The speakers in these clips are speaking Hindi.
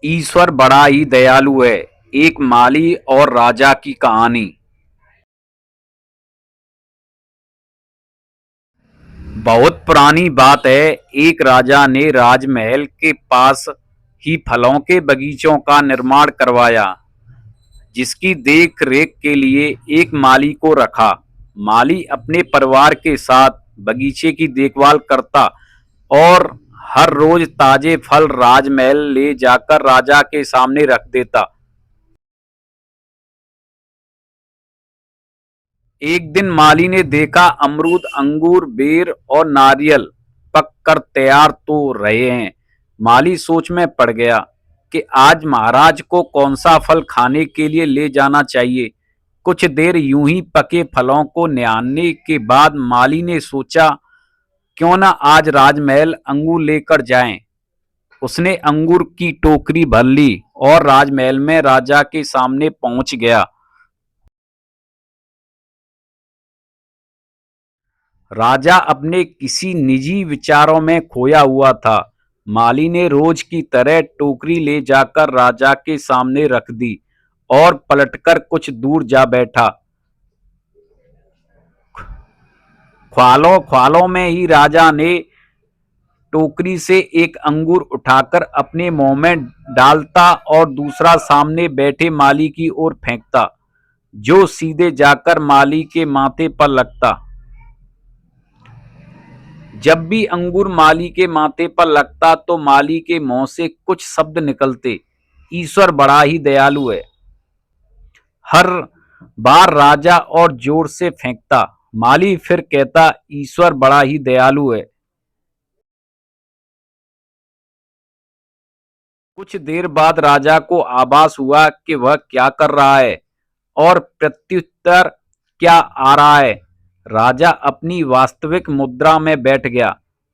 ईश्वर बड़ा ही दयालु है। एक माली और राजा की कहानी। बहुत पुरानी बात है। एक राजा ने राजमहल के पास ही फलों के बगीचों का निर्माण करवाया, जिसकी देख रेख के लिए एक माली को रखा। माली अपने परिवार के साथ बगीचे की देखभाल करता और हर रोज ताजे फल राजमहल ले जाकर राजा के सामने रख देता। एक दिन माली ने देखा अमरूद, अंगूर, बेर और नारियल पक कर तैयार तो रहे हैं। माली सोच में पड़ गया कि आज महाराज को कौन सा फल खाने के लिए ले जाना चाहिए। कुछ देर यूं ही पके फलों को निहारने के बाद माली ने सोचा, क्यों ना आज राजमहल अंगूर लेकर जाएं। उसने अंगूर की टोकरी भर ली और राजमहल में राजा के सामने पहुंच गया। राजा अपने किसी निजी विचारों में खोया हुआ था। माली ने रोज की तरह टोकरी ले जाकर राजा के सामने रख दी और पलटकर कुछ दूर जा बैठा। ख्वालों ख्वालों में ही राजा ने टोकरी से एक अंगूर उठाकर अपने मुंह में डालता और दूसरा सामने बैठे माली की ओर फेंकता, जो सीधे जाकर माली के माथे पर लगता। जब भी अंगूर माली के माथे पर लगता तो माली के मुंह से कुछ शब्द निकलते, ईश्वर बड़ा ही दयालु है। हर बार राजा और जोर से फेंकता, माली फिर कहता, ईश्वर बड़ा ही दयालु है। कुछ देर बाद राजा को आभास हुआ कि वह क्या कर रहा है और प्रत्युत्तर क्या आ रहा है। राजा अपनी वास्तविक मुद्रा में बैठ गया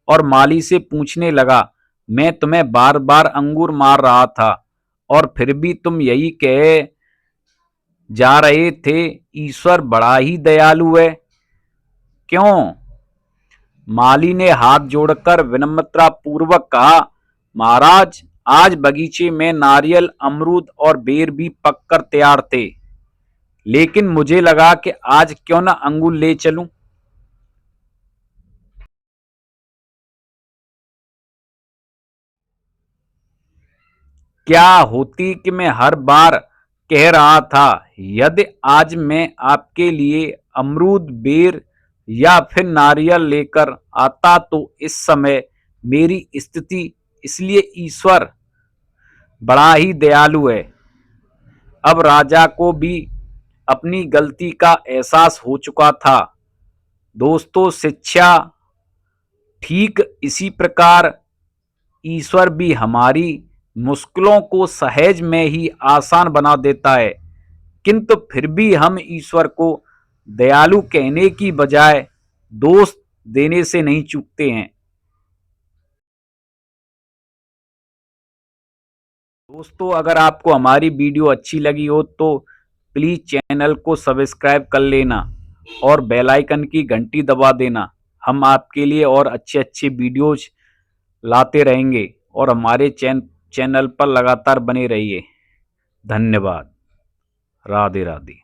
और माली से पूछने लगा, मैं तुम्हें बार बार अंगूर मार रहा था और फिर भी तुम यही कहे जा रहे थे, ईश्वर बड़ा ही दयालु है, क्यों? माली ने हाथ जोड़कर विनम्रता पूर्वक कहा, महाराज, आज बगीचे में नारियल, अमरूद और बेर भी पककर तैयार थे, लेकिन मुझे लगा कि आज क्यों न अंगूर ले चलूं। क्या होती कि मैं हर बार कह रहा था, यदि आज मैं आपके लिए अमरूद, बेर या फिर नारियल लेकर आता तो इस समय मेरी स्थिति। इसलिए ईश्वर बड़ा ही दयालु है। अब राजा को भी अपनी गलती का एहसास हो चुका था। दोस्तों, शिक्षा ठीक इसी प्रकार ईश्वर भी हमारी मुश्किलों को सहज में ही आसान बना देता है, किंतु फिर भी हम ईश्वर को दयालु कहने की बजाय दोष देने से नहीं चूकते हैं। दोस्तों, अगर आपको हमारी वीडियो अच्छी लगी हो तो प्लीज़ चैनल को सब्सक्राइब कर लेना और बेल आइकन की घंटी दबा देना। हम आपके लिए और अच्छे अच्छे वीडियोज लाते रहेंगे और हमारे चैनल पर लगातार बने रहिए। धन्यवाद। राधे राधे।